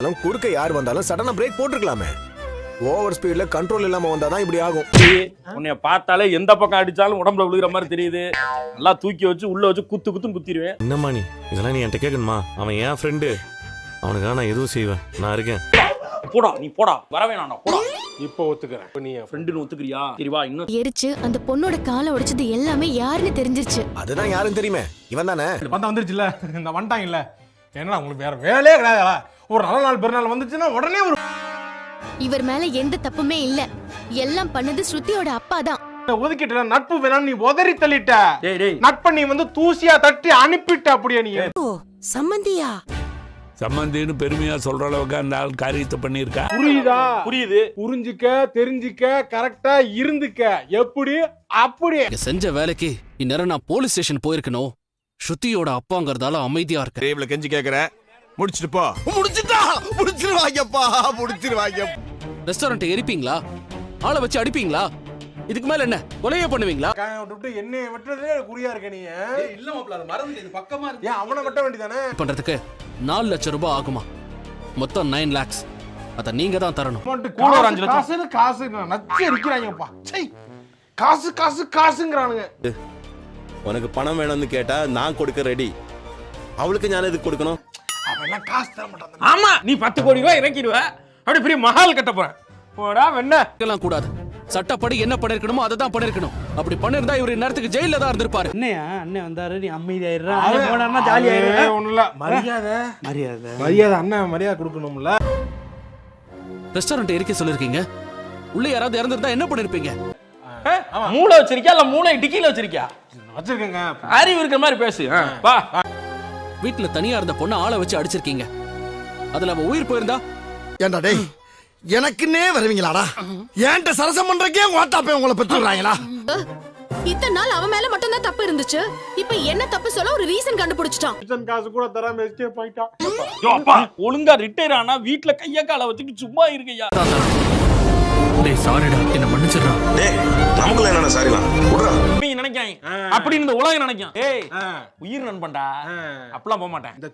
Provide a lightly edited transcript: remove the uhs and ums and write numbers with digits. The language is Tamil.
குறுக்க யார் வந்தாலும் சடனா பிரேக் போட்டுருக்கலாமே. ஓவர் ஸ்பீட்ல கண்ட்ரோல் இல்லாம வந்தாதான் இப்படி ஆகும். உன்னைய பார்த்தாலே எந்த பக்கம் அடிச்சாலும் உடம்புல விழுகிற மாதிரி தெரியுது. நல்லா தூக்கி வச்சு உள்ள வச்சு குத்து குத்துன்னு குத்திடுவேன். என்னம்மா நீ இதெல்லாம் நீ என்கிட்ட கேட்கணுமா? அவன் என் ஃப்ரெண்டு, அவனுக்காக நான் எதுவும் செய்வேன். நான் இருக்கேன். போடா நீ போடா, வரவே நான் போடா. இப்போ ஒத்துக்கிறேன். நீ என் ஃப்ரெண்டுன்னு ஒத்துக்கிறியா? சரி வா. இன்னும் எரிச்சு அந்த பொண்ணோட காலை உடைச்சது எல்லாமே யாருன்னு தெரிஞ்சிருச்சு. அதுதான் யாருன்னு தெரியுமே, இவன் தானே. பார்த்தா வந்துருச்சுல்ல, இந்த வந்துட்டாங்க இல்ல. ஏன்னா உங்களுக்கு வேற வேலையே கிடையாதா? ஒரு நல்ல நாள் பெருநாள் வந்துச்சுன்னா உடனே ஒரு இவர் மேல எந்த தப்புமே இல்ல. எல்லாம் பண்ணது ஸ்ருதியோட அப்பா தான். ஒதுக்கிட்ட நட்பு வேணாம் நீ உதறி தள்ளிட்ட. டேய் டேய் நட்பை நீ வந்து தூசியா தட்டி அனுப்பிட்ட. அப்படியே நீ சம்மந்தியா சம்பந்தின்னு பெருமையா சொல்ற அளவுக்கு அந்த ஆள் காரியத்தை பண்ணிருக்கா. புரியுதா? புரியுது. புரிஞ்சுக்க, தெரிஞ்சுக்க, கரெக்டா இருந்துக்க. எப்படி? அப்படி செஞ்ச வேலைக்கு இந்நேரம் நான் போலீஸ் ஸ்டேஷன் போயிருக்கணும். ஸ்ருதியோட அப்பாங்கிறதால அமைதியா இருக்க. டேபிள கெஞ்சி கேக்குறேன், முடிச்சிட்டு போ. முடிச்சிருவாங்கப்பா, முடிச்சிருவாங்க. ரெஸ்டாரண்ட் எரிப்பீங்களா? ஆளை வச்சு அடிப்பீங்களா? இதுக்கு மேல என்ன கொலையே பண்ணுவீங்களா? விட்டு என்னைய வெட்டுறதே குறியா இருக்க நீ. இல்ல மாப்ள, அது மறந்து இது பக்கமா இருக்கு. ஏன் அவனை வெட்ட வேண்டியதானே? பண்றதுக்கு 4 லட்சம் ரூபாய் ஆகுமா? மொத்தம் 9 lakhs. அத நீங்க தான் தரணும். கூட ஒரு 5 லட்சம். காசு காசு நச்சு அடிக்கிறாங்கப்பா. சை, காசு காசு காசுங்கறானுங்க. உனக்கு பணம் வேணும்னு கேட்டா நான் கொடுக்க ரெடி. அவளுக்கு ஞானம் எதுக்கு கொடுக்கணும்? அவன் காசு தர மாட்டான். ஆமா, நீ 10 கோடி ரூபாய் இறக்கிடுவ. அப்படி பெரிய மஹால் கட்ட போற. போடா வெண்ண. இதெல்லாம் கூடாது. சட்டப்படி என்ன பண்ணிருக்கணுமோ அதை தான் பண்ணிருக்கணும். அப்படி பண்ணிருந்தா இவர் நேரத்துக்கு ஜெயில தான் இருந்திருப்பாரு. என்னையா அண்ணன் வந்தாரு, நீ அமைதியாயிடுற. அண்ணன் போனாருன்னா ஜாலி ஆயிடுற. ஒண்ணும் இல்ல, மரியாதை மரியாதை மரியாதை. அண்ணன் மரியாதை கொடுக்கணும்ல. ரெஸ்டாரண்ட் எரிக்க சொல்லிருக்கீங்க. உள்ள யாராவது இறந்திருந்தா என்ன பண்ணிருப்பீங்க? மூளை வச்சிருக்கியா இல்ல மூளை டிக்கில வச்சிருக்கியா? வச்சிருக்கேங்க. அறிவு இருக்கிற மாதிரி பேசு. வா. வீட்டுல தனியா இருந்த பொண்ணை ஆளை வச்சு அடிச்சிருக்கீங்க. அதுல அவ உயிர் போயிருந்தா? ஏண்டா டேய், எனக்குன்னே வருவீங்களாடா? ஏன்ட்ட சரசம் பண்றக்கே வாட்டாப்பே உங்களை பெற்றுறாங்களா? இத்தனை நாள் அவன் மேல மட்டும் தான் தப்பு இருந்துச்சு. இப்ப என்ன தப்பு சொல்ல ஒரு ரீசன் கண்டுபிடிச்சிட்டான். கிச்சன் காசு கூட தராம எஸ்கேப் ஆயிட்டான். யோ அப்பா, ஒழுங்கா ரிட்டையர் ஆனா வீட்ல கைய கால வச்சுட்டு சும்மா இருக்கையா? டேய் சாரிடா, என்ன மன்னிச்சிடுறா. டேய், நமக்குள்ள என்னடா சாரிலாம்? விடுடா. நீ நினைக்காய் அப்படி இந்த உலகம் நினைக்கும். ஏய், உயிர் நண்பன்டா. அப்பலாம் போக மாட்டேன். இந்த